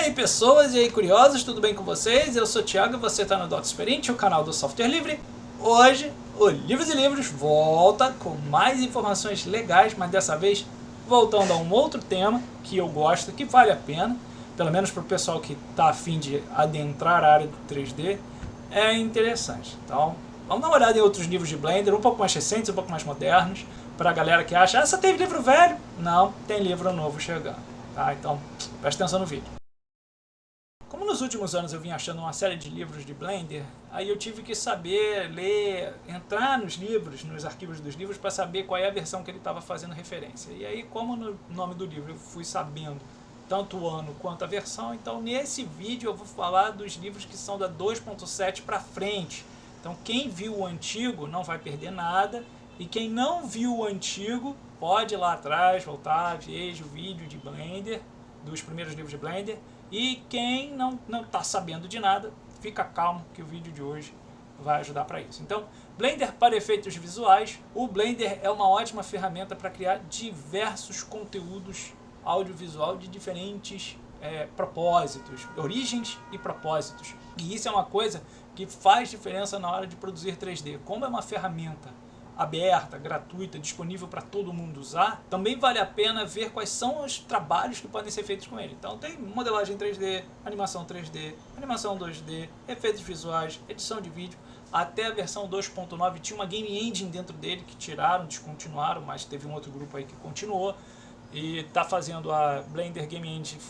aí pessoas, e aí curiosos, tudo bem com vocês? Eu sou o Thiago e você está no Dota Experiente, o canal do software livre. Hoje, o Livros e Livros volta com mais informações legais, mas dessa vez voltando a um outro tema que eu gosto, que vale a pena, pelo menos para o pessoal que está a fim de adentrar a área do 3D, é interessante. Então, vamos dar uma olhada em outros livros de Blender, um pouco mais recentes, um pouco mais modernos, para a galera que acha, só teve livro velho? Não, tem livro novo chegando. Tá? Então, presta atenção no vídeo. Como nos últimos anos eu vim achando uma série de livros de Blender, aí eu tive que saber ler, entrar nos livros, nos arquivos dos livros, para saber qual é a versão que ele estava fazendo referência. E aí, como no nome do livro eu fui sabendo tanto o ano quanto a versão, então nesse vídeo eu vou falar dos livros que são da 2.7 para frente. Então quem viu o antigo não vai perder nada, e quem não viu o antigo pode ir lá atrás, voltar, veja o vídeo de Blender, dos primeiros livros de Blender. E quem não está sabendo de nada, fica calmo que o vídeo de hoje vai ajudar para isso. Então, Blender para efeitos visuais. O Blender é uma ótima ferramenta para criar diversos conteúdos audiovisual de diferentes propósitos, origens e propósitos. E isso é uma coisa que faz diferença na hora de produzir 3D. Como é uma ferramenta aberta, gratuita, disponível para todo mundo usar, também vale a pena ver quais são os trabalhos que podem ser feitos com ele. Então tem modelagem 3D, animação 3D, animação 2D, efeitos visuais, edição de vídeo. Até a versão 2.9 tinha uma Game Engine dentro dele que tiraram, descontinuaram, mas teve um outro grupo aí que continuou e está fazendo a Blender Game Engine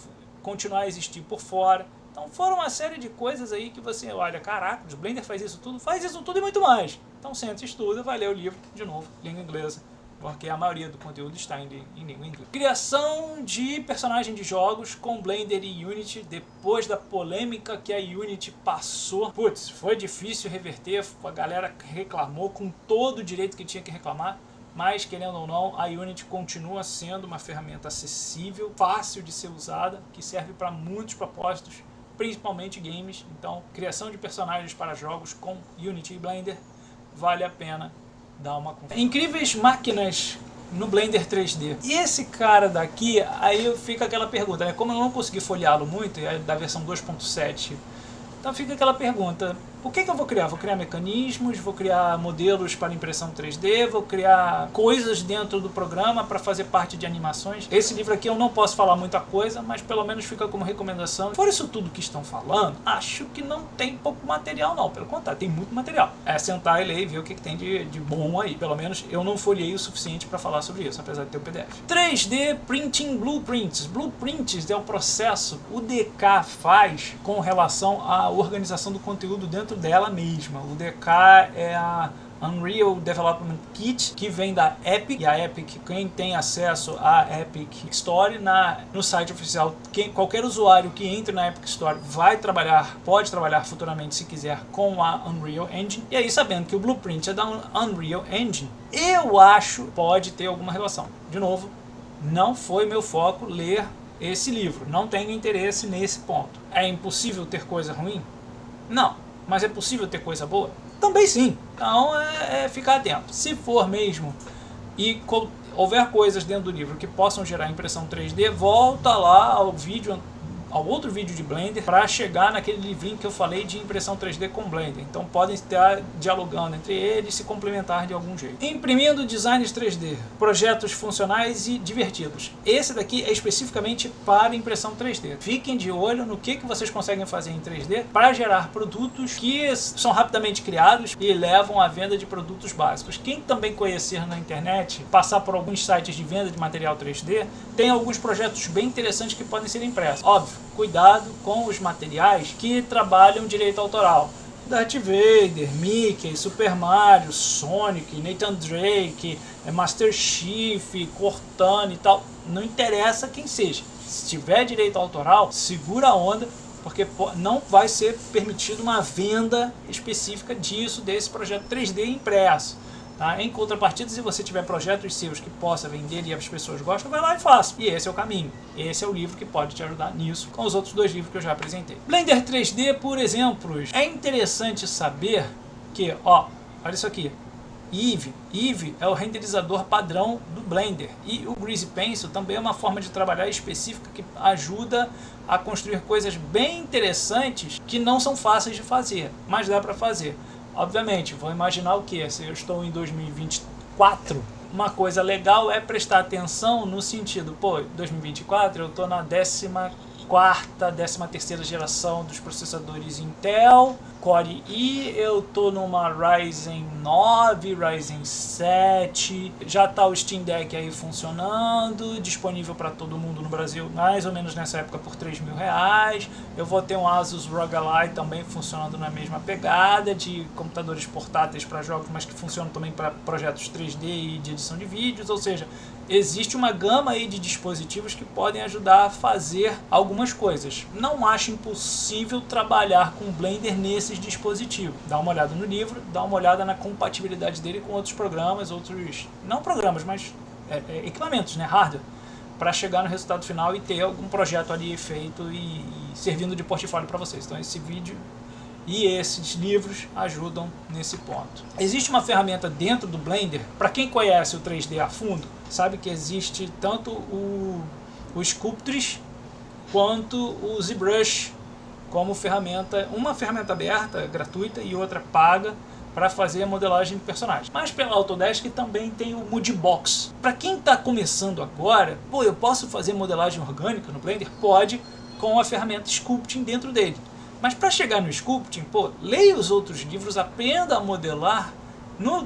continuar a existir por fora. Então foram uma série de coisas aí que você olha, caraca, o Blender faz isso tudo e muito mais. Então senta, estuda, vai ler o livro, de novo, língua inglesa, porque a maioria do conteúdo está em língua inglesa. Criação de personagem de jogos com Blender e Unity, depois da polêmica que a Unity passou. Putz, foi difícil reverter, a galera reclamou com todo o direito que tinha que reclamar, mas querendo ou não, a Unity continua sendo uma ferramenta acessível, fácil de ser usada, que serve para muitos propósitos, principalmente games. Então, criação de personagens para jogos com Unity e Blender, vale a pena dar uma conferida. Incríveis máquinas no Blender 3D. E esse cara daqui, aí fica aquela pergunta, né? Como eu não consegui folheá-lo muito, é da versão 2.7, então fica aquela pergunta, o que eu vou criar? Vou criar mecanismos, vou criar modelos para impressão 3D, vou criar coisas dentro do programa para fazer parte de animações. Esse livro aqui eu não posso falar muita coisa, mas pelo menos fica como recomendação. Por isso tudo que estão falando, acho que não tem pouco material não, pelo contrário, tem muito material. É sentar e ler e ver o que tem de bom aí. Pelo menos eu não folhei o suficiente para falar sobre isso, apesar de ter o PDF. 3D Printing Blueprints. Blueprints é o processo que o DK faz com relação à organização do conteúdo dentro dela mesma. O DK é a Unreal Development Kit, que vem da Epic, e a Epic, quem tem acesso à Epic Store no site oficial, qualquer usuário que entre na Epic Store pode trabalhar futuramente, se quiser, com a Unreal Engine. E aí, sabendo que o Blueprint é da Unreal Engine, eu acho que pode ter alguma relação. De novo, não foi meu foco ler esse livro, não tenho interesse nesse ponto. É impossível ter coisa ruim? Não. Mas é possível ter coisa boa? Também sim. Então é ficar atento. Se for mesmo e houver coisas dentro do livro que possam gerar impressão 3D, volta lá ao outro vídeo de Blender para chegar naquele livrinho que eu falei de impressão 3D com Blender. Então podem estar dialogando entre eles e se complementar de algum jeito. Imprimindo designs 3D, projetos funcionais e divertidos. Esse daqui é especificamente para impressão 3D. Fiquem de olho no que vocês conseguem fazer em 3D para gerar produtos que são rapidamente criados e levam à venda de produtos básicos. Quem também conhecer na internet, passar por alguns sites de venda de material 3D, tem alguns projetos bem interessantes que podem ser impressos. Óbvio, cuidado com os materiais que trabalham direito autoral. Darth Vader, Mickey, Super Mario, Sonic, Nathan Drake, Master Chief, Cortana e tal. Não interessa quem seja. Se tiver direito autoral, segura a onda, porque não vai ser permitido uma venda específica desse projeto 3D impresso. Tá? Em contrapartida, se você tiver projetos seus que possa vender e as pessoas gostam, vai lá e faça. E esse é o caminho. Esse é o livro que pode te ajudar nisso, com os outros dois livros que eu já apresentei. Blender 3D por exemplos. É interessante saber que, olha isso aqui. Eevee. Eevee é o renderizador padrão do Blender. E o Greasy Pencil também é uma forma de trabalhar específica que ajuda a construir coisas bem interessantes que não são fáceis de fazer, mas dá para fazer. Obviamente, vou imaginar o que? Se eu estou em 2024, uma coisa legal é prestar atenção no sentido, pô, 2024 eu estou na 14ª, 13ª geração dos processadores Intel Core i, eu tô numa Ryzen 9, Ryzen 7, já tá o Steam Deck aí funcionando, disponível para todo mundo no Brasil, mais ou menos nessa época por R$3.000. Eu vou ter um Asus ROG Ally também funcionando na mesma pegada, de computadores portáteis para jogos, mas que funcionam também para projetos 3D e de edição de vídeos, ou seja, existe uma gama aí de dispositivos que podem ajudar a fazer algumas coisas. Não acho impossível trabalhar com Blender nesses dispositivos. Dá uma olhada no livro, dá uma olhada na compatibilidade dele com outros programas, não programas, mas equipamentos, né, hardware, para chegar no resultado final e ter algum projeto ali feito e servindo de portfólio para vocês. Então esse vídeo e esses livros ajudam nesse ponto. Existe uma ferramenta dentro do Blender, para quem conhece o 3D a fundo, sabe que existe tanto o Sculptris quanto o ZBrush como ferramenta, uma ferramenta aberta, gratuita, e outra paga, para fazer a modelagem de personagens. Mas pela Autodesk também tem o Moodbox. Para quem está começando agora, pô, eu posso fazer modelagem orgânica no Blender? Pode, com a ferramenta Sculpting dentro dele. Mas para chegar no Sculpting, pô, leia os outros livros, aprenda a modelar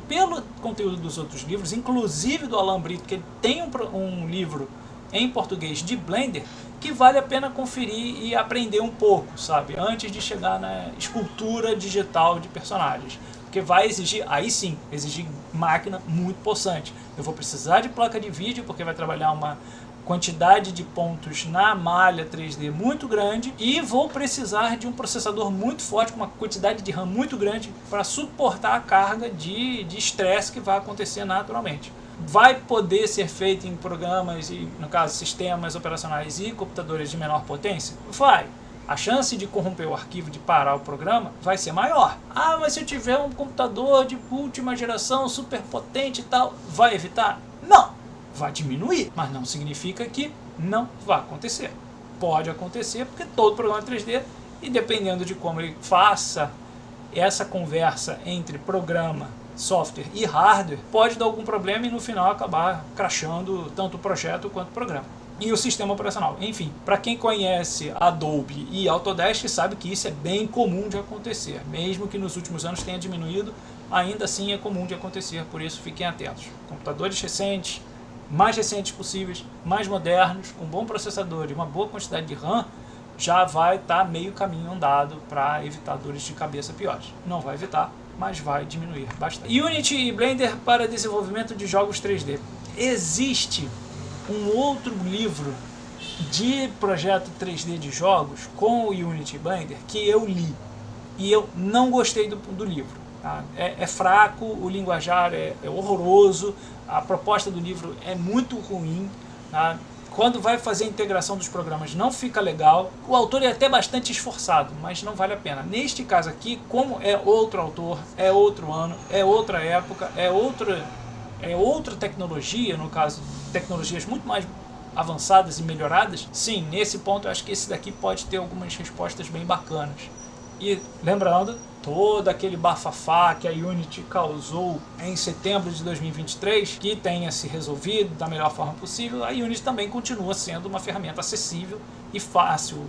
pelo conteúdo dos outros livros, inclusive do Alan Brito, que ele tem um livro em português de Blender, que vale a pena conferir e aprender um pouco, sabe? Antes de chegar na escultura digital de personagens. Porque vai exigir, aí sim, exigir máquina muito possante. Eu vou precisar de placa de vídeo, porque vai trabalhar uma quantidade de pontos na malha 3D muito grande, e vou precisar de um processador muito forte, com uma quantidade de RAM muito grande, para suportar a carga de estresse que vai acontecer naturalmente. Vai poder ser feito em programas, e no caso sistemas operacionais e computadores de menor potência? Vai. A chance de corromper o arquivo, de parar o programa, vai ser maior. Ah, mas se eu tiver um computador de última geração, super potente e tal, vai evitar? Não. Vai diminuir, mas não significa que não vai acontecer. Pode acontecer, porque todo programa 3D, e dependendo de como ele faça essa conversa entre programa, software e hardware, pode dar algum problema e no final acabar crashando tanto o projeto quanto o programa. E o sistema operacional. Enfim, para quem conhece Adobe e Autodesk sabe que isso é bem comum de acontecer. Mesmo que nos últimos anos tenha diminuído, ainda assim é comum de acontecer, por isso fiquem atentos. Computadores recentes, mais recentes possíveis, mais modernos, com bom processador e uma boa quantidade de RAM, já vai estar meio caminho andado para evitar dores de cabeça piores. Não vai evitar, mas vai diminuir bastante. Unity e Blender para desenvolvimento de jogos 3D. Existe um outro livro de projeto 3D de jogos com o Unity e Blender que eu li e eu não gostei do livro. Tá? É fraco, o linguajar é horroroso, a proposta do livro é muito ruim. Tá? Quando vai fazer a integração dos programas não fica legal. O autor é até bastante esforçado, mas não vale a pena. Neste caso aqui, como é outro autor, é outro ano, é outra época, é outra tecnologia, no caso, tecnologias muito mais avançadas e melhoradas, sim, nesse ponto eu acho que esse daqui pode ter algumas respostas bem bacanas. E lembrando, todo aquele bafafá que a Unity causou em setembro de 2023, que tenha se resolvido da melhor forma possível, a Unity também continua sendo uma ferramenta acessível e fácil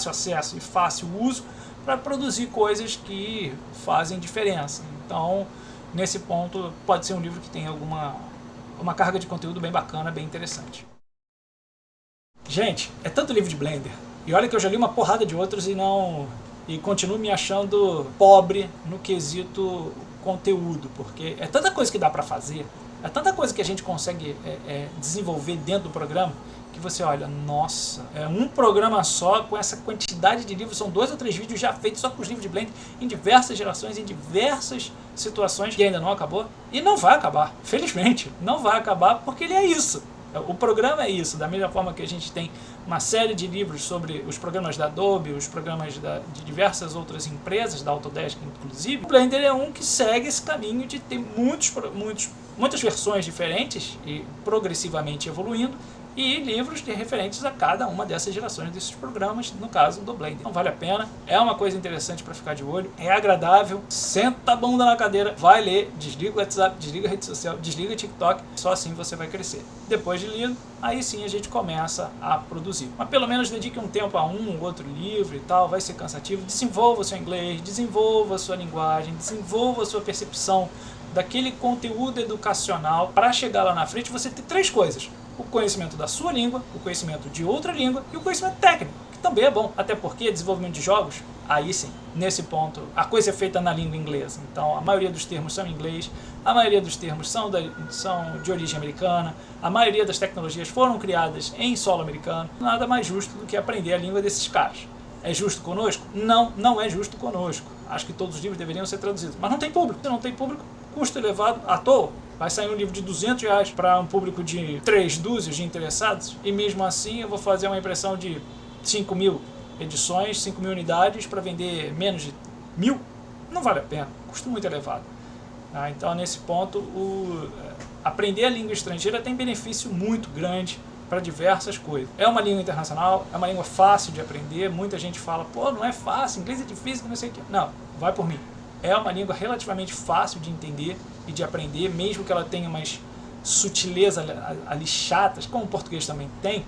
acesso e fácil uso para produzir coisas que fazem diferença. Então, nesse ponto, pode ser um livro que tem uma carga de conteúdo bem bacana, bem interessante. Gente, é tanto livro de Blender, e olha que eu já li uma porrada de outros e continuo me achando pobre no quesito conteúdo, porque é tanta coisa que dá para fazer, é tanta coisa que a gente consegue desenvolver dentro do programa, que você olha, nossa, é um programa só com essa quantidade de livros, são 2 ou 3 vídeos já feitos só com os livros de Blender, em diversas gerações, em diversas situações, que ainda não acabou, e não vai acabar, felizmente, não vai acabar, porque ele é isso. O programa é isso, da mesma forma que a gente tem uma série de livros sobre os programas da Adobe, os programas de diversas outras empresas, da Autodesk inclusive, o Blender é um que segue esse caminho de ter muitas versões diferentes e progressivamente evoluindo, e livros referentes a cada uma dessas gerações desses programas, no caso do Blender. Então vale a pena, é uma coisa interessante para ficar de olho, é agradável, senta a bunda na cadeira, vai ler, desliga o WhatsApp, desliga a rede social, desliga o TikTok, só assim você vai crescer. Depois de lido, aí sim a gente começa a produzir. Mas pelo menos dedique um tempo a um ou outro livro e tal, vai ser cansativo, desenvolva o seu inglês, desenvolva a sua linguagem, desenvolva a sua percepção daquele conteúdo educacional, para chegar lá na frente você ter 3 coisas: o conhecimento da sua língua, o conhecimento de outra língua e o conhecimento técnico, que também é bom, até porque desenvolvimento de jogos, aí sim, nesse ponto, a coisa é feita na língua inglesa, então a maioria dos termos são em inglês, a maioria dos termos são de origem americana, a maioria das tecnologias foram criadas em solo americano, nada mais justo do que aprender a língua desses caras. É justo conosco? Não, não é justo conosco. Acho que todos os livros deveriam ser traduzidos, mas não tem público. Se não tem público, custo elevado à toa. Vai sair um livro de R$200 para um público de 3 dúzias de interessados, e mesmo assim eu vou fazer uma impressão de 5.000 edições, 5.000 unidades para vender menos de 1.000? Não vale a pena, custo muito elevado. Então nesse ponto, aprender a língua estrangeira tem benefício muito grande para diversas coisas. É uma língua internacional, é uma língua fácil de aprender, muita gente fala, pô, não é fácil, inglês é difícil, não sei o que. Não, vai por mim. É uma língua relativamente fácil de entender e de aprender, mesmo que ela tenha umas sutilezas ali chatas, como o português também tem,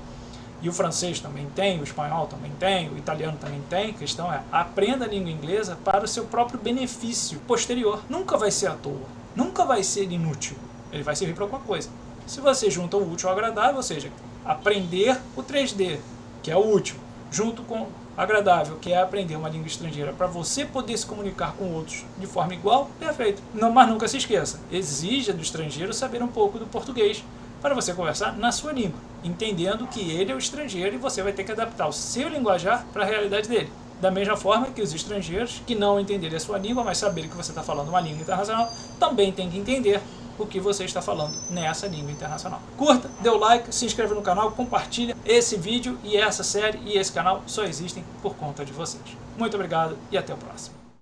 e o francês também tem, o espanhol também tem, o italiano também tem. A questão é, aprenda a língua inglesa para o seu próprio benefício posterior. Nunca vai ser à toa, nunca vai ser inútil, ele vai servir para alguma coisa. Se você junta o útil ao agradável, ou seja, aprender o 3D, que é o útil, junto com o agradável, que é aprender uma língua estrangeira para você poder se comunicar com outros de forma igual, perfeito. Não, mas nunca se esqueça, exija do estrangeiro saber um pouco do português para você conversar na sua língua, entendendo que ele é o estrangeiro e você vai ter que adaptar o seu linguajar para a realidade dele. Da mesma forma que os estrangeiros que não entenderem a sua língua, mas saberem que você está falando uma língua internacional, também tem que entender o que você está falando nessa língua internacional. Curta, dê o like, se inscreve no canal, compartilha. Esse vídeo e essa série e esse canal só existem por conta de vocês. Muito obrigado e até o próximo.